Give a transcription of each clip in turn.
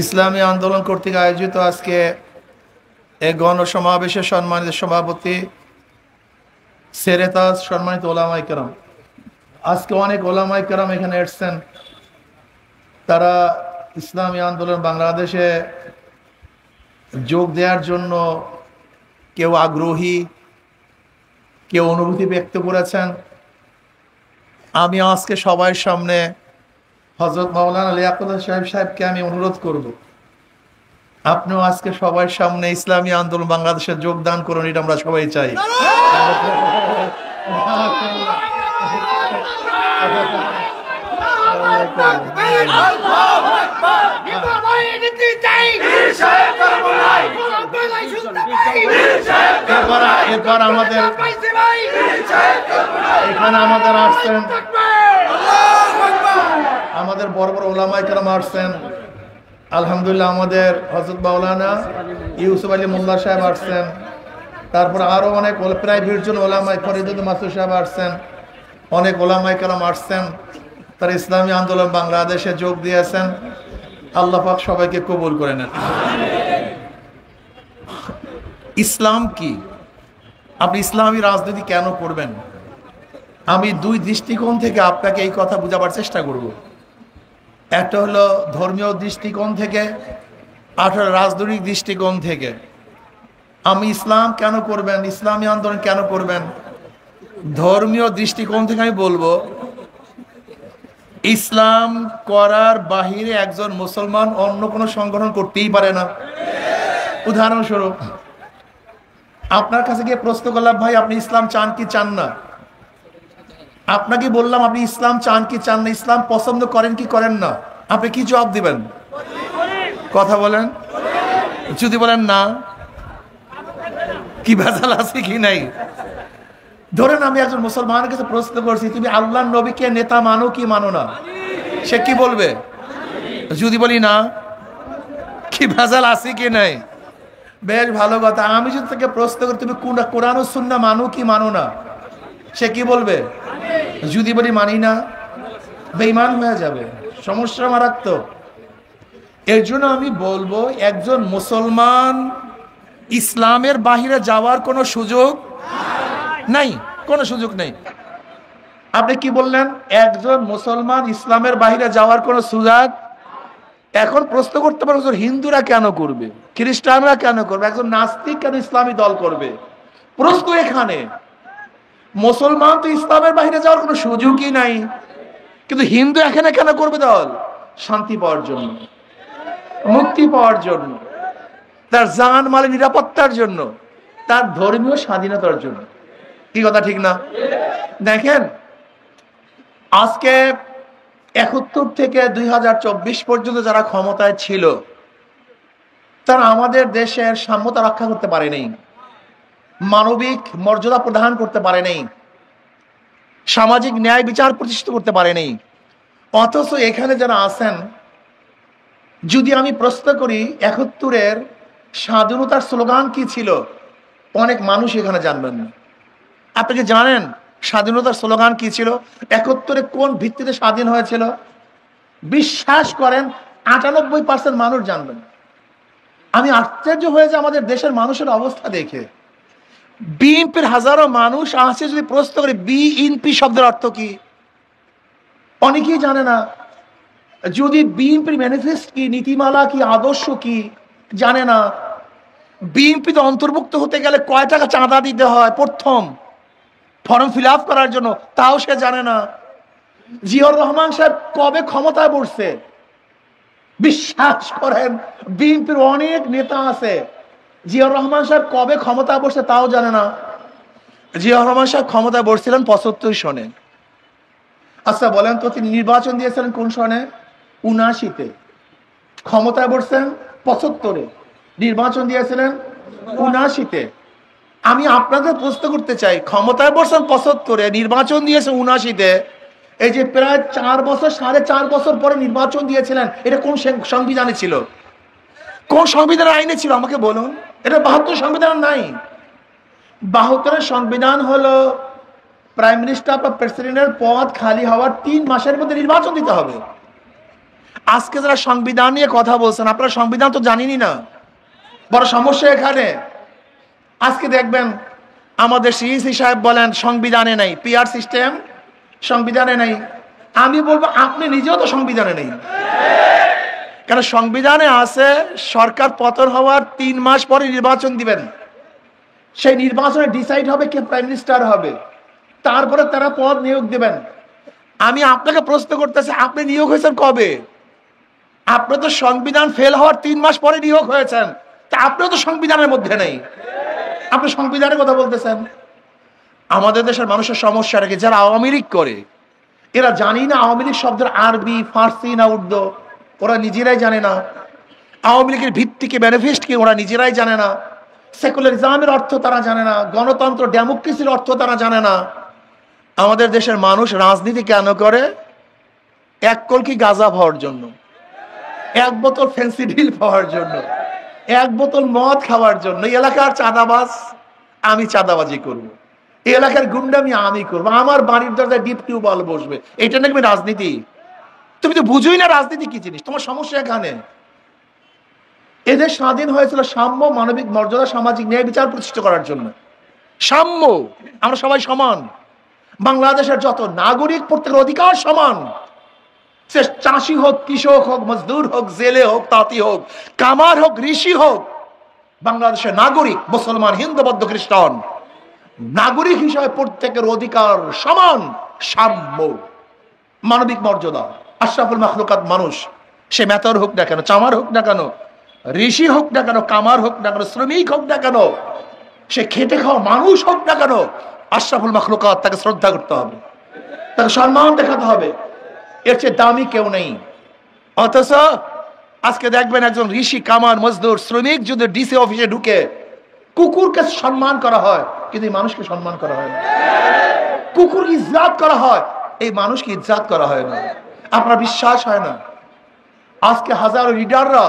ইসলামী আন্দোলন কর্তৃক আয়োজিত আজকে এক গণসমাবেশের সম্মানিত সভাপতি সেরেতাজ, সম্মানিত ওলামায়ে কেরাম, আজকে অনেক ওলামায়ে কেরাম এখানে এসেছেন। তারা ইসলামী আন্দোলন বাংলাদেশে যোগ দেওয়ার জন্য কেউ আগ্রহী, কেউ অনুভূতি ব্যক্ত করেছেন। আমি আজকে সবার সামনে হযরত মাওলানা লিয়াকত সাহেবকে আমি অনুরোধ করব, আপনিও আজকে সবার সামনে ইসলামী আন্দোলন বাংলাদেশে যোগদান করুন। এটা আমরা সবাই চাই। এরপর আমাদের এখানে আমাদের আসছেন, আমাদের বড় বড় ওলামায়ে কেরাম আসছেন। আলহামদুলিল্লাহ, আমাদের হযরত মাওলানা ইউসুফ আলী মোল্লা সাহেব আসছেন। তারপর আরো অনেক প্রায় 20 জন ওলামায়ে ফরিদুদ্দিন মাসুদ সাহেব আসছেন। অনেক ওলামায়ে কেরাম আসছেন, তারা ইসলামী আন্দোলন বাংলাদেশে যোগ দিয়েছেন। আল্লাহ পাক সবাইকে কবুল করে নেন। ইসলাম কি? আপনি ইসলামী রাজনীতি কেন করবেন? আমি দুই দৃষ্টিকোণ থেকে আপনাকে এই কথা বোঝাবার চেষ্টা করব। একটা হলো ধর্মীয় দৃষ্টিকোণ থেকে, আর রাজনৈতিক দৃষ্টিকোণ থেকে। আমি ইসলাম কেন করবেন, ইসলামী আন্দোলন কেন করবেন? ধর্মীয় দৃষ্টিকোণ থেকে আমি বলবো, ইসলাম করার বাহিরে একজন মুসলমান অন্য কোনো সংগঠন করতেই পারে না। উদাহরণস্বরূপ, আপনার কাছে গিয়ে প্রশ্ন করলাম, ভাই আপনি ইসলাম চান কি চান না? আপনাকে বললাম আপনি ইসলাম চান কি চান না, ইসলাম পছন্দ করেন কি করেন না, আপনি কি জবাব দিবেন? কথা বলেন। যদি বলেন না, কি ভেজাল আছে কি নাই? ধরেন আমি একজন মুসলমানের কাছে প্রশ্ন করছি, তুমি আল্লাহর নবীকে নেতা মানো কি মানো না? সে কি বলবে? যদি বলি না, কি ভেজাল আছে কি নাই? বেশ ভালো কথা। আমি যদি তাকে প্রশ্ন করি, তুমি কোরআন ও সুন্নাহ মানো কি মানো না? সে কি বলবে? যদি বলি মানি না, বেঈমান হয়ে যাবে, সমস্যা মারাত্মক। এর জন্য আমি বলবো, একজন মুসলমান ইসলামের বাহিরে যাওয়ার কোনো সুযোগ নাই, কোনো সুযোগ নেই। আপনি কি বললেন? একজন মুসলমান ইসলামের বাহিরে যাওয়ার কোনো সুযোগ। এখন প্রশ্ন করতে পারো, হিন্দুরা কেন করবে, খ্রিস্টানরা কেন করবে, একজন নাস্তিক কেন ইসলামী দল করবে? প্রশ্ন এখানে। মুসলমান তো ইসলামের বাহিরে যাওয়ার কোনো সুযোগই নাই, কিন্তু হিন্দু এখানে কেন করবে দল? শান্তি পাওয়ার জন্য, মুক্তি পাওয়ার জন্য, তার জান মালের নিরাপত্তার জন্য, তার ধর্মীয় স্বাধীনতার জন্য। কি কথা ঠিক না? দেখেন, আজকে 71 থেকে 2024 পর্যন্ত যারা ক্ষমতায় ছিল, তারা আমাদের দেশের সাম্যতা রক্ষা করতে পারেনি, মানবিক মর্যাদা প্রদান করতে পারেনি, সামাজিক ন্যায় বিচার প্রতিষ্ঠিত করতে পারেনি। অথচ এখানে যারা আছেন, যদি আমি প্রশ্ন করি 71-এর স্বাধীনতার স্লোগান কি ছিল, অনেক মানুষ এখানে জানবেন না। আপনি কি জানেন স্বাধীনতার স্লোগান কি ছিল? 71-এ কোন ভিত্তিতে স্বাধীন হয়েছিল? বিশ্বাস করেন 98% মানুষ জানবেন। আমি আশ্চর্য হয়েছে আমাদের দেশের মানুষের অবস্থা দেখে। বিএনপির হাজারো মানুষ আছে, যদি প্রশ্ন করি বিএনপি শব্দের অর্থ কি, অনেকেই জানে না। যদি বিএনপির ম্যানিফেস্টো কি, নীতিমালা কি, আদর্শ কি, জানে না। বিএনপিতে অন্তর্ভুক্ত হতে গেলে কয় টাকা চাঁদা দিতে হয় প্রথম ফর্ম ফিল আপ করার জন্য, তাও সে জানে না। জিয়াউর রহমান সাহেব কবে ক্ষমতায় বসছে? বিশ্বাস করেন, বিএনপির অনেক নেতা আছে, জিয়াউর রহমান সাহেব কবে ক্ষমতায় বসছে তাও জানে না। জিয়াউর রহমান সাহেব ক্ষমতায় বসছিলেন 75 সনে। আচ্ছা বলেন তো, তিনি নির্বাচন দিয়েছিলেন কোন সনে? 79-তে। ক্ষমতায় বসছেন 75-এ, নির্বাচন দিয়েছিলেন 79-তে। আমি আপনাদের প্রশ্ন করতে চাই, ক্ষমতায় বসছেন 75-এ, নির্বাচন দিয়েছেন 79-তে, এই যে প্রায় 4 বছর 4.5 বছর পরে নির্বাচন দিয়েছিলেন, এটা কোন সংবিধানে ছিল, কোন সংবিধানের আইনে ছিল আমাকে বলুন? এটা 72 সংবিধান নাই। 72-এর সংবিধান হলো প্রাইম মিনিস্টার বা প্রেসিডেন্টের পদ খালি হওয়ার 3 মাসের মধ্যে নির্বাচন দিতে হবে। আজকে যারা সংবিধান নিয়ে কথা বলছেন, আপনারা সংবিধান তো জানেনই না। বড় সমস্যা এখানে। আজকে দেখবেন আমাদের সিইসি সাহেব বলেন সংবিধানে নাই, পিআর সিস্টেম সংবিধানে নাই। আমি বলবো আপনি নিজেও তো সংবিধানে নেই। কারণ সংবিধানে আছে সরকার পতন হওয়ার 3 মাস পরে নির্বাচন দিবেন, সেই নির্বাচনে ডিসাইড হবে কে প্রাইম মিনিস্টার হবে, তারপরে তারা পদ নিয়োগ দিবেন। আমি আপনাকে প্রশ্ন করতেছি, আপনি নিয়োগ হয়েছেন কবে? আপনি তো সংবিধান ফেল হওয়ার 3 মাস পরে নিয়োগ হয়েছেন, তা আপনিও তো সংবিধানের মধ্যে নেই, আপনি সংবিধানের কথা বলতেছেন। আমাদের দেশের মানুষের সমস্যা রেখে যারা আওয়ামী লীগ করে, এরা জানি না আওয়ামী লীগ শব্দের আরবি, ফার্সি না উর্দু, ওরা নিজেরাই জানে না। আওয়ামী লীগের ভিত্তিকে ম্যানিফেস্ট কি ওরা নিজেরাই জানে না। সেকুলারিজমের অর্থ তারা জানে না, গণতন্ত্র ডেমোক্রেসির অর্থ তারা জানে না। আমাদের দেশের মানুষ রাজনীতি কেন করে? 1 কলকি গাঁজা পাওয়ার জন্য, 1 বোতল ফেন্সিডিল পাওয়ার জন্য, 1 বোতল মদ খাওয়ার জন্য। এলাকার চাঁদাবাজ আমি চাঁদাবাজি করব, এই এলাকার গুন্ডামি আমি করবো, আমার বাড়ির দরজায় ডিপ টিউবওয়েল বসবে। এটা নাকি রাজনীতি? তুমি তো বুঝোই না রাজনীতি কি জিনিস। তোমার সমস্যা এখানে। এদের স্বাধীন হয়েছিল সাম্য, মানবিক মর্যাদা, সামাজিক ন্যায় বিচার প্রতিষ্ঠা করার জন্য। সাম্য, আমরা সবাই সমান। বাংলাদেশের যত নাগরিক প্রত্যেকের অধিকার সমান। সে চাষি হোক, কৃষক হোক, মজদুর হোক, জেলে হোক, তাঁতি হোক, কামার হোক, ঋষি হোক, বাংলাদেশের নাগরিক মুসলমান, হিন্দু, বৌদ্ধ, খ্রিস্টান, নাগরিক হিসাবে প্রত্যেকের অধিকার সমান। সাম্য, মানবিক মর্যাদা। আশরাফুল মাখলুকাত মানুষ, সে মেথর হোক না কেন, চামার হোক না কেন, ঋষি হোক না কেন, কামার হোক না কেন, শ্রমিক হোক না কেন, সে খেটে খাওয়া মানুষ হোক না কেন, আশরাফুল মাখলুকাত, তাকে শ্রদ্ধা করতে হবে, তাকে সম্মান দেখাতে হবে। এর চেয়ে দামি কেউ নেই। অথচ আজকে দেখবেন একজন ঋষি, কামার, মজদুর, শ্রমিক যদি ডিসি অফিসে ঢুকে কুকুরকে সম্মান করা হয়, কিন্তু এই মানুষকে সম্মান করা হয় না। কুকুর ইজ্জত করা হয়, এই মানুষকে ইজ্জত করা হয় না। আপনার বিশ্বাস হয় না? আজকে হাজারো লিডাররা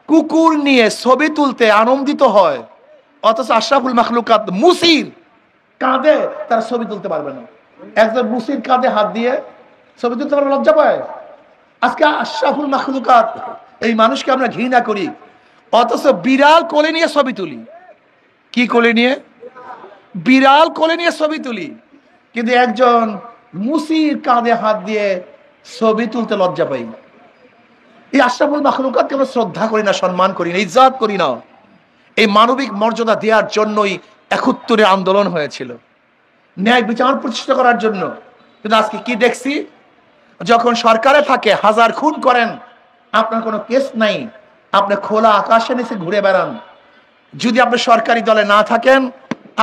কুকুর নিয়ে ছবি তুলতে আনন্দিত হয়, অথচ আশরাফুল মাখলুকাত মুসির কাঁধে তারা ছবি তুলতে পারবে না। একজন মুসির কাঁধে হাত দিয়ে ছবি তুলতে পারবে, লজ্জা পায়। আজকে আশরাফুল মাখলুকাত এই মানুষকে আমরা ঘৃণা করি, অথচ বিড়াল কোলে নিয়ে ছবি তুলি। কি কোলে নিয়ে? বিড়াল কোলে নিয়ে ছবি তুলি, কিন্তু একজন মুসির কাঁধে হাত দিয়ে ছবি তুলতে লজ্জা পাই। এই আশরাফুল মাখলুকাতকে আমরা শ্রদ্ধা করি না, সম্মান করি না, ইজ্জত করি না। এই মানবিক মর্যাদা দেওয়ার জন্যই ৭১ আন্দোলন হয়েছিল, ন্যায় বিচার প্রতিষ্ঠা করার জন্য। কিন্তু আজকে কি দেখছি? যখন সরকারে থাকে, 1000 খুন করেন, আপনার কোনো কেস নাই, আপনি খোলা আকাশের নিচে ঘুরে বেড়ান। যদি আপনি সরকারি দলে না থাকেন,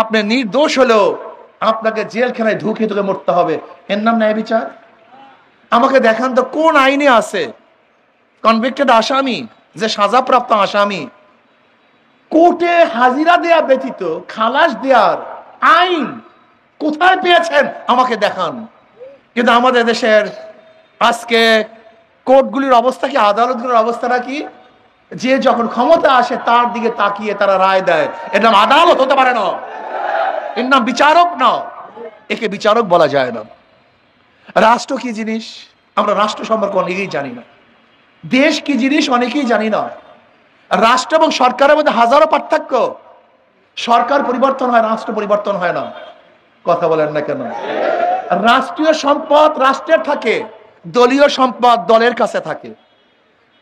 আপনি নির্দোষ হলেও আপনাকে জেলখানায় ঢুকে ঢুকে মরতে হবে। এর নাম ন্যায় বিচার? আমাকে দেখান তো কোন আইনে আছে কনভিক্টেড আসামি, যে সাজাপ্রাপ্ত আসামি, কোর্টে হাজিরা দেয়া ব্যতীত খালাস দেওয়ার আইন কোথায় পেয়েছেন? আমাকে দেখান। কিন্তু আমাদের দেশের আজকে কোর্টগুলির অবস্থা কি, আদালতগুলির অবস্থাটা কি? যে যখন ক্ষমতা আসে তার দিকে তাকিয়ে তারা রায় দেয়। এর নাম আদালত হতে পারে না, এর নাম বিচারক না, একে বিচারক বলা যায় না। রাষ্ট্র কি জিনিস আমরা রাষ্ট্র সম্পর্কে অনেকেই জানি না। দেশ কি জিনিস অনেকেই জানি না। রাষ্ট্র এবং সরকারের মধ্যে হাজারো পার্থক্য। সরকার পরিবর্তন হয়, রাষ্ট্র পরিবর্তন হয় না। কথা বলেন না কেন? রাষ্ট্রীয় সম্পদ রাষ্ট্রের থাকে, দলীয় সম্পদ দলের কাছে থাকে।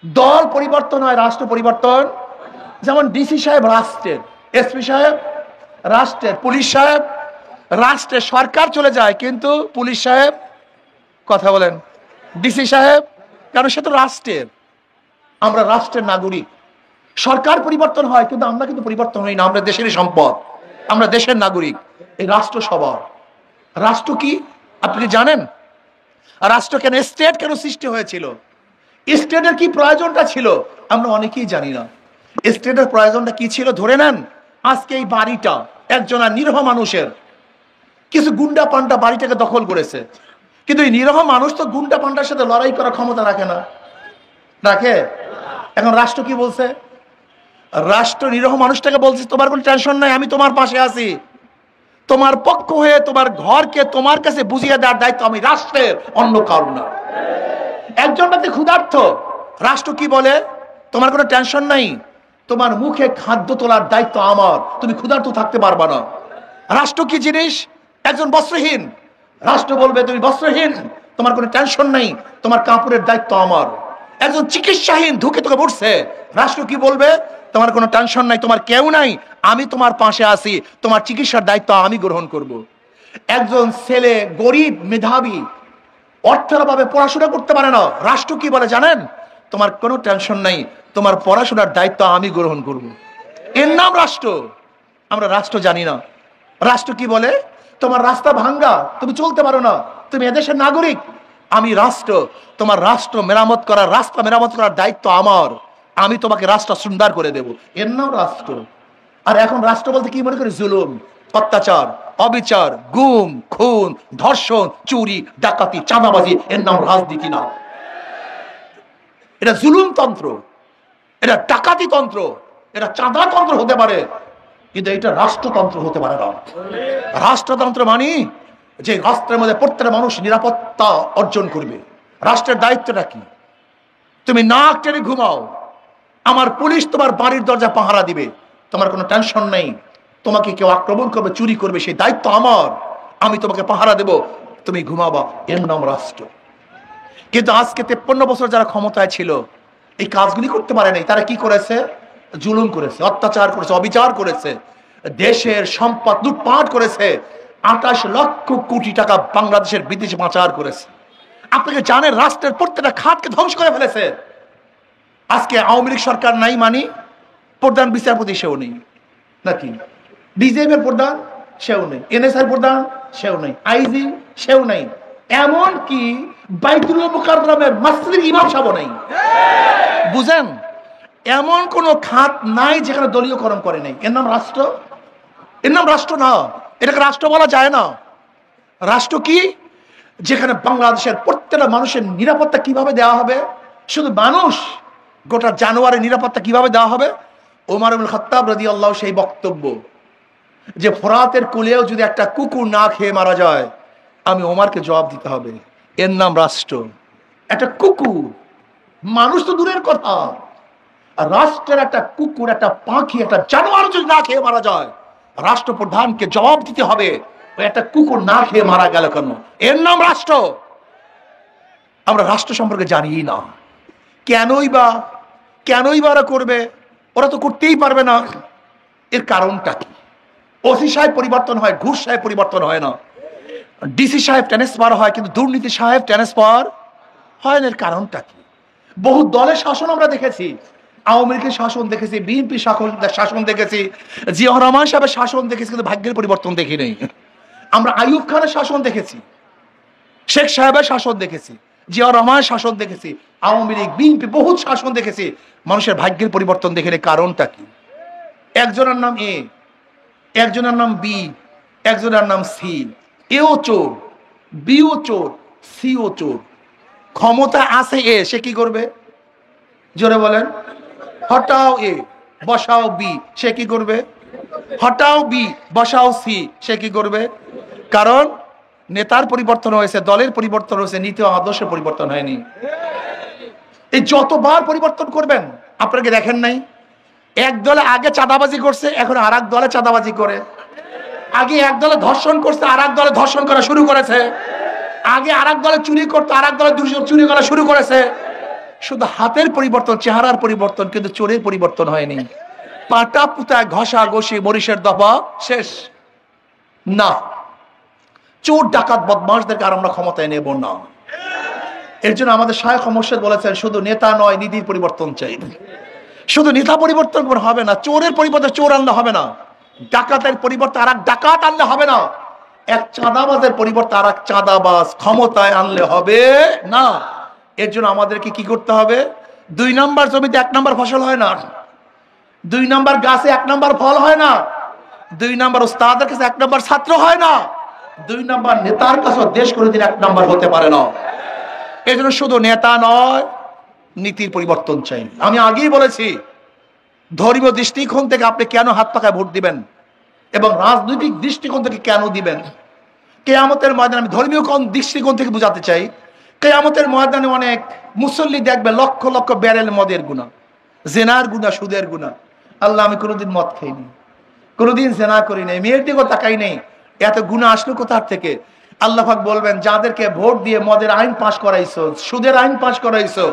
দল পরিবর্তন হয়, রাষ্ট্র পরিবর্তন। যেমন ডিসি সাহেব রাষ্ট্রের, এসপি সাহেব রাষ্ট্রের, পুলিশ সাহেব রাষ্ট্রের। সরকার চলে যায় কিন্তু পুলিশ সাহেব, কথা বলেন, ডিসি সাহেব, কারণ সে তো রাষ্ট্রের। আমরা রাষ্ট্রের নাগরিক। সরকার পরিবর্তন হয় কিন্তু আমরা কিন্তু পরিবর্তন হই না। আমরা দেশেরই সম্পদ, আমরা দেশের নাগরিক। এই রাষ্ট্র সবার। রাষ্ট্র কি আপনি কি জানেন? রাষ্ট্র কেন, স্টেট কেন সৃষ্টি হয়েছিল? স্টেটের কি প্রয়োজনটা ছিল আমরা অনেকেই জানি না। স্টেটের প্রয়োজনটা কি ছিল? ধরে নেন আজকে এই বাড়িটা একজন নিরীহ মানুষের, কিছু গুন্ডা পান্ডা বাড়িটাকে দখল করেছে, কিন্তু এই নিরীহ মানুষ তো গুন্ডা পান্ডার সাথে লড়াই করার ক্ষমতা রাখে না, রাখে? এখন রাষ্ট্র কি বলছে? রাষ্ট্র নিরীহ মানুষটাকে বলছে তোমার কোনো টেনশন নাই, আমি তোমার পাশে আছি, তোমার পক্ষ হয়ে তোমার ঘরকে তোমার কাছে বুঝিয়ে দেওয়ার দায়িত্ব আমি রাষ্ট্রের, অন্য কারণ না। একজনটাতে ক্ষুধার্ত, রাষ্ট্র কি বলে? তোমার কোনো টেনশন নাই, তোমার মুখে খাদ্য তোলার দায়িত্ব আমার, তুমি ক্ষুধার্ত থাকতে পারবা না। রাষ্ট্র কি জিনিস? একজন বস্ত্রহীন, রাষ্ট্র বলবে তুমি বস্ত্রহীন, তোমার কোনো টেনশন নাই, তোমার কাপড়ের দায়িত্ব আমার। একজন চিকিৎসাহীন ধুকে তোকে পড়ছে, রাষ্ট্র কি বলবে? তোমার কোনো টেনশন নাই, তোমার কেউ নাই, আমি তোমার পাশে আছি, তোমার চিকিৎসার দায়িত্ব আমি গ্রহণ করব। একজন ছেলে গরিব মেধাবী অর্থের অভাবে পড়াশোনা করতে পারে না, রাষ্ট্র কি বলে জানেন? তোমার কোনো টেনশন নাই, তোমার পড়াশোনার দায়িত্ব আমি গ্রহণ করব। এর নাম রাষ্ট্র। আমরা রাষ্ট্র জানি না। রাষ্ট্র কি বলে? তোমার রাস্তা ভাঙ্গা, তুমি চলতে পারো না, তুমি এদেশের নাগরিক, আমি রাষ্ট্র, তোমার রাষ্ট্র মেরামত করার, রাস্তা মেরামত করার দায়িত্ব আমার, আমি তোমাকে রাষ্ট্র সুন্দর করে দেব। এর নাম রাষ্ট্র। আর এখন রাষ্ট্র বলতে কি মনে করে? জুলুম, অত্যাচার, অবিচার, গুম, খুন, ধর্ষণ, চুরি, ডাকাতি, চাঁদাবাজি, এর নাম রাজনীতি না। এটা জুলুম তন্ত্র, এটা ডাকাতি তন্ত্র, এটা চাঁদাতন্ত্র হতে পারে, কিন্তু এটা রাষ্ট্রতন্ত্র হতে পারে না। রাষ্ট্রতন্ত্র মানে যে রাষ্ট্রের মধ্যে প্রত্যেকটা মানুষ নিরাপত্তা অর্জন করবে। রাষ্ট্রের দায়িত্বটা কি? তুমি নাক টেনে ঘুমাও, আমার পুলিশ তোমার বাড়ির দরজা পাহারা দিবে, তোমার কোনো টেনশন নেই। তোমাকে কেউ আক্রমণ করবে, চুরি করবে, সেই দায়িত্ব আমার, আমি তোমাকে পাহারা দেব, তুমি ঘুমাবা, এর নাম রাষ্ট্র। কিন্তু আজকে 53 বছর যারা ক্ষমতায় ছিল এই কাজগুলি করতে পারে নাই। তারা কি করেছে? জুলুম করেছে, অত্যাচার করেছে, অবিচার করেছে, দেশের সম্পদ লুটপাট করেছে, 28 লক্ষ কোটি টাকা বাংলাদেশের বিদেশে পাচার করেছে। আপনাকে জানেন রাষ্ট্রের প্রত্যেকটা খাতকে ধ্বংস করে ফেলেছে। আজকে আওয়ামী লীগ সরকার নাই মানে প্রধান বিচারপতি সেও নেই, নাকি বিজেপি এর প্রধান সেও নেই, এনএসআই প্রধান সেও নেই, আইজি সেও নেই, এমন কি বাইতুল মুকাররমের মসজিদের ইমাম সাহেব নেই। বুঝেন, এমন কোন খাত নাই যেখানে দলীয়করণ করে নেই। এর নাম রাষ্ট্র? এর নাম রাষ্ট্র না, এটাকে রাষ্ট্র বলা যায় না। রাষ্ট্র কি? যেখানে বাংলাদেশের প্রত্যেকটা মানুষের নিরাপত্তা কিভাবে দেওয়া হবে, শুধু মানুষ, গোটা জানোয়ারের নিরাপত্তা কিভাবে দেওয়া হবে। ওমর ইবনে খাত্তাব রাদিয়াল্লাহু সেই বক্তব্য যে ফোরাতের কুলেও যদি একটা কুকুর না খেয়ে মারা যায়, আমি ওমরকে জবাব দিতে হবে। এর নাম রাষ্ট্র। একটা কুকুর, মানুষ তো দূরের কথা, রাষ্ট্রের একটা কুকুর, একটা পাখি, একটা জানোয়ার যদি না খেয়ে মারা যায়, রাষ্ট্রপ্রধানকে জবাব দিতে হবে ওই একটা কুকুর না খেয়ে মারা গেল কেন। এর নাম রাষ্ট্র। আমরা রাষ্ট্র সম্পর্কে জানি না। কেনই বা ওরা করবে? ওরা তো করতেই পারবে না। এর কারণটা কি? ওসি সাহেব পরিবর্তন হয়, ঘুষ সাহেব পরিবর্তন হয় না, ডিসি সাহেব ট্রান্সফার হয়, কিন্তু দুর্নীতি সাহেব ট্রান্সফার হয় না। এর কারণটা কি? বহু দলের শাসন আমরা দেখেছি, আওয়ামী লীগের শাসন দেখেছি, বিএনপি শাসন দেখেছি, জিয়াউর রহমান সাহেবের শাসন দেখেছি, কিন্তু ভাগ্যের পরিবর্তন দেখি নাই। আমরা আইয়ুব খানের শাসন দেখেছি, শেখ সাহেবের শাসন দেখেছি, জিয়াউর রহমান শাসন দেখেছি, আওয়ামী লীগ, বিএনপি বহুত শাসন দেখেছি, মানুষের ভাগ্যের পরিবর্তন দেখে নেই। কারণটা কি? একজনের নাম এ, একজনের নাম বি, একজনের নাম সি। এও চোর, বিও চোর, সিও চোর। ক্ষমতা আছে এ, সে কি করবে? জোরে বলেন। হটাও এ, বসাও বি, সে কি করবে? হটাও বি, বসাও সি, সে কি করবে? কারণ নেতার পরিবর্তন হয়েছে, দলের পরিবর্তন হয়েছে, নীতি ও আদর্শের পরিবর্তন হয়নি। এই যতবার পরিবর্তন করবেন, আপনাকে দেখেন নাই এক দলে আগে চাঁদাবাজি করছে, এখন আর এক দলে চাঁদাবাজি করে। আগে এক দলে ধর্ষণ করছে, আর এক দলে ধর্ষণ করা শুরু করেছে। আগে আর এক দলে চুরি করতো, আর এক দলে চুরি করা শুরু করেছে। শুধু হাতের পরিবর্তন, চেহারার পরিবর্তন, কিন্তু চোরের পরিবর্তন হয়নি। পাটা পুতা ঘষা ঘষি মরিষের দফা শেষ না। চোর ডাকাত বদমাশদেরকে আর আমরা ক্ষমতায় নেব না। এর জন্য আমাদের শায়খ মুর্শিদ বলেছেন, শুধু নেতা নয়, নীতির পরিবর্তন চাই। শুধু নেতা পরিবর্তন করে হবে না, চোরের পরিবর্তে চোর আনলে হবে না, ডাকাতের পরিবর্তে আর এক ডাকাত আনলে হবে না, এক চাঁদাবাজের পরিবর্তে আর এক চাঁদাবাজ ক্ষমতায় আনলে হবে না। এর জন্য আমাদেরকে কি করতে হবে? 2 নম্বর জমিতে 1 নম্বর ফসল হয় না, 2 নম্বর গাছে 1 নম্বর ফল হয় না, 2 নম্বর উস্তাদের কাছে 1 নম্বর ছাত্র হয় না, 2 নম্বর নেতার কাছে দেশ কোনোদিন 1 নম্বর হতে পারে না। এই জন্য শুধু নেতা নয়, নীতির পরিবর্তন চাই। আমি আগেই বলেছি, ধর্মীয় দৃষ্টিকোণ থেকে আপনি কেন হাত পাকায় ভোট দিবেন এবং রাজনৈতিক দৃষ্টিকোণ থেকে কেন দিবেন, কিয়ামতের ময়দানে আমি ধর্মীয় কোন দৃষ্টিকোণ থেকে বোঝাতে চাই। কিয়ামতের ময়দানে অনেক মুসল্লি দেখবে লক্ষ লক্ষ ব্যারেল মদের গুনাহ, জেনার গুনাহ, সুদের গুনাহ। আল্লাহ আমি কোনোদিন মদ খাইনি, কোনোদিন জেনা করি নাই, মেয়ের দিকেও তাকাই নেই, এত গুনাহ আসলো কোথার থেকে? আল্লাহ পাক বলবেন, যাদেরকে ভোট দিয়ে মদের আইন পাশ করাইছো, সুদের আইন পাশ করাইছো,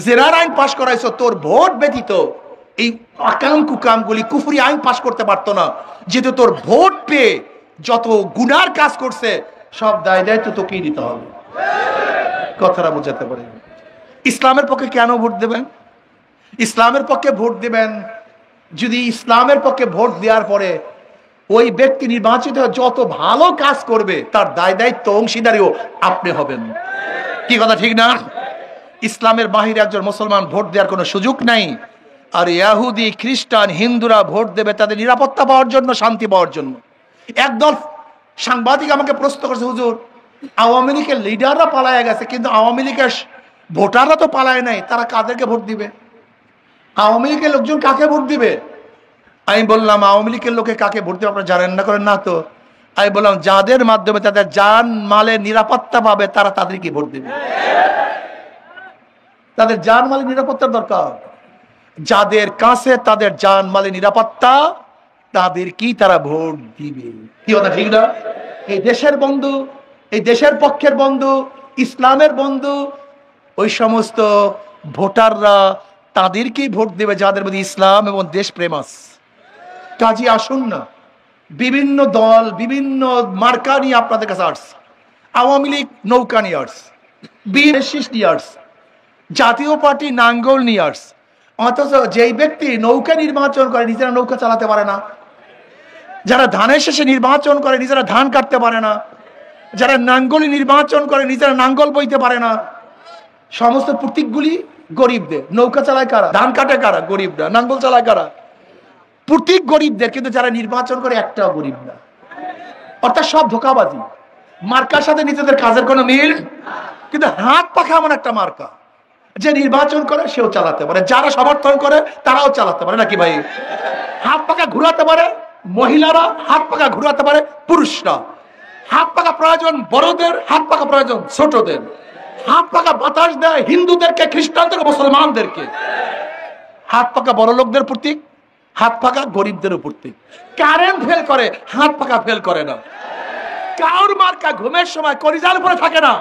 জেনার আইন পাশ করাইছো, তোর ভোট ব্যতীত এই আকাম কুকামগুলি কুফরি আইন পাশ করতে পারতো না। যেহেতু তোর ভোট পেয়ে যত গুনার কাজ করছে সব দায় দায়িত্ব তোকেই দিতে হবে। কথাটা বোঝাতে পারে। ইসলামের পক্ষে কেন ভোট দেবেন? ইসলামের পক্ষে ভোট দেবেন যদি ইসলামের পক্ষে ভোট দেওয়ার পরে ওই ব্যক্তি নির্বাচিত হয়ে যত ভালো কাজ করবে তার দায় দায়িত্ব অংশীদারিও আপনি হবেন। কি কথা ঠিক না? ইসলামের বাহিরে একজন মুসলমান ভোট দেওয়ার কোনো সুযোগ নাই। আর ইহুদি, খ্রিস্টান, হিন্দুরা ভোট দেবে তাদের নিরাপত্তা পাওয়ার জন্য, শান্তি পাওয়ার জন্য। একদল সাংবাদিক আমাকে প্রশ্ন করছে, হুজুর আওয়ামী লীগের লিডাররা পালায় গেছে, কিন্তু আওয়ামী লীগের ভোটাররা তো পালায় নাই, তারা কাদেরকে ভোট দিবে? আওয়ামী লীগের লোকজন কাকে ভোট দিবে? আমি বললাম, আওয়ামী লীগের লোকে কাকে ভোট দেবে আপনারা জানেন না? করেন না তো? আমি বললাম, যাদের মাধ্যমে তাদের জান মালের নিরাপত্তা পাবে তারা তাদেরকে ভোট দিবে। তাদের জান মালের নিরাপত্তার দরকার, যাদের কাছে তাদের জান মালের নিরাপত্তা তাদেরকেই তারা ভোট দিবে। কি কথা ঠিক না? এই দেশের বন্ধু, এই দেশের পক্ষের বন্ধু, ইসলামের বন্ধু, ওই সমস্ত ভোটাররা তাদেরকেই ভোট দেবে যাদের মধ্যে ইসলাম এবং দেশ প্রেম আছে। কাজী আসুন না, বিভিন্ন দল বিভিন্ন মার্কা নিয়ে আপনাদের কাছে আসছে। আওয়ামী লীগ নৌকা নিয়ে আসছে, বিএনপি নিয়ে আসছে, জাতীয় পার্টি নাঙ্গল নিয়ে আসছে। অথচ যেই ব্যক্তি নৌকা নির্বাচন করে নিজেরা নৌকা চালাতে পারে না, যারা ধানের শেষে নির্বাচন করে নিজেরা ধান কাটতে পারে না, যারা নাঙ্গলি নির্বাচন করে নিজেরা নাঙ্গল বইতে পারে না, সমস্ত প্রতীকগুলি গরিবদের। নৌকা চালায় কারা? ধান কাটে কারা? গরিবরা। নাঙ্গল চালায় কারা? প্রতীক গরিবদের, কিন্তু যারা নির্বাচন করে একটাও গরিব না। অর্থাৎ সব ধোঁকাবাজি, মার্কার সাথে নিজেদের কাজের কোনো মিল। কিন্তু হাত পাখা এমন একটা মার্কা, যে নির্বাচন করে সেও চালাতে পারে, যারা সমর্থন করে তারাও চালাতে পারে, নাকি ভাই? হাত পাখা ঘুরাতে পারে মহিলারা, হাত পাখা ঘুরাতে পারে পুরুষরা। হাত পাখা প্রয়োজন বড়দের, হাত পাখা প্রয়োজন ছোটদের। হাত পাখা বাতাস দেয় হিন্দুদেরকে, খ্রিস্টানদেরকে, মুসলমানদেরকে। হাত পাখা বড় লোকদের প্রতীক, হাত পাখা গরিবদের প্রতীক। কারেন্ট ফেল করে, হাত পাখা ফেল করে না। কাউর মার্কা ঘুমের সময় কলিজার উপরে থাকে না,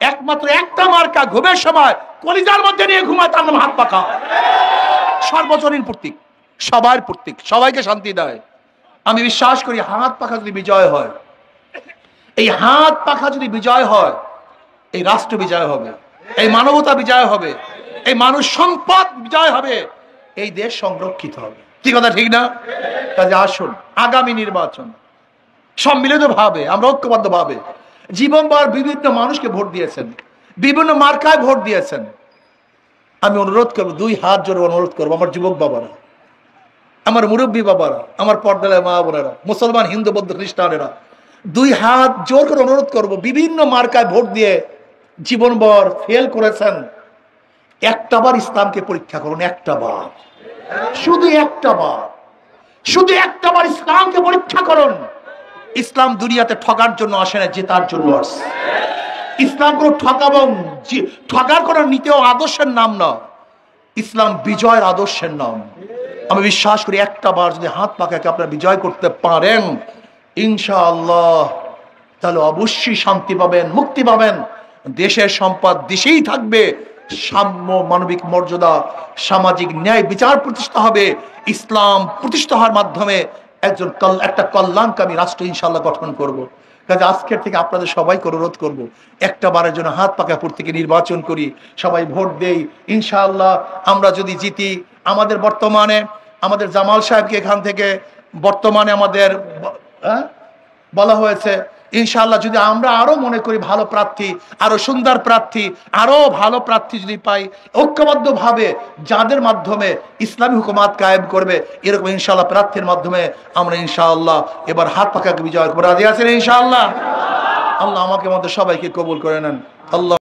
একমাত্র একটা মার্কা ঘুমের সময় কলিজার মধ্যে নিয়ে ঘুমায়, তার নাম হাত পাখা। সর্বজনীন প্রতীক, সবার প্রতীক, সবাইকে শান্তি দেয়। আমি বিশ্বাস করি হাত পাখা যদি বিজয় হয়, এই হাত পাখা যদি বিজয় হয়, এই রাষ্ট্র বিজয় হবে, এই মানবতা বিজয় হবে, এই মানুষ সম্পদ বিজয় হবে, এই দেশ সংরক্ষিত হবে। কি কথা ঠিক না? কাজে আসুন, আগামী নির্বাচন সম্মিলিত ভাবে, আমরা ঐক্যবদ্ধ ভাবে, জীবনভর বিভিন্ন মানুষকে ভোট দিয়েছেন, বিভিন্ন মার্কায় ভোট দিয়েছেন। আমি অনুরোধ করবো, দুই হাত জোরে অনুরোধ করবো, আমার যুবক বাবারা, আমার মুরব্বী বাবারা, আমার পর্দায় মা বোনেরা, মুসলমান, হিন্দু, বৌদ্ধ, খ্রিস্টানেরা, দুই হাত জোর করে অনুরোধ করবো, বিভিন্ন মার্কায় ভোট দিয়ে জীবনভর ফেল করেছেন, একটাবার ইসলামকে পরীক্ষা করুন। একটাবার, শুধু একটাবার, শুধু একটাবার ইসলামকে পরীক্ষা করুন। ইসলাম দুনিয়াতে ঠকার জন্য আসে না, জেতার জন্য আসে। ইসলাম কোনো ঠকার কোনো নীতি ও আদর্শের নাম না, ইসলাম বিজয়ের আদর্শের নাম। আমি বিশ্বাস করি একটা বার যদি হাত পাখাকে আপনারা বিজয় করতে পারেন, ইনশাআল্লাহ, তাহলে অবশ্যই শান্তি পাবেন, মুক্তি পাবেন, দেশের সম্পদ দেশেই থাকবে, সাম্য, মানবিক মর্যাদা, সামাজিক ন্যায় বিচার প্রতিষ্ঠা হবে। ইসলাম প্রতিষ্ঠা হওয়ার মাধ্যমে একটা কল্যাণকামী রাষ্ট্র ইনশাআল্লাহ গঠন করব। কাজে আজকের থেকে আপনাদের সবাইকে অনুরোধ করব, একটা বারের জন্য হাত পাকা প্রতীকে নির্বাচন করি, সবাই ভোট দেই। ইনশাআল্লাহ আমরা যদি জিতি, আমাদের বর্তমানে আমাদের জামাল সাহেবকে এখান থেকে বর্তমানে আমাদের বলা হয়েছে, ইনশাআল্লাহ যদি আমরা আরো মনে করি ভালো প্রার্থী, আরো সুন্দর প্রার্থী, আরো ভালো প্রার্থী যদি পাই, ঐক্যবদ্ধ ভাবে যাদের মাধ্যমে ইসলামী হুকুমাত কায়েম করবে, এরকম ইনশাআল্লাহ প্রার্থীর মাধ্যমে আমরা ইনশাআল্লাহ এবার হাত পাকাকে বিজয় করবো। রাজি আছেন ইনশাআল্লাহ? আল্লাহ আমাকে আমাদের সবাইকে কবুল করে নেন। আল্লাহ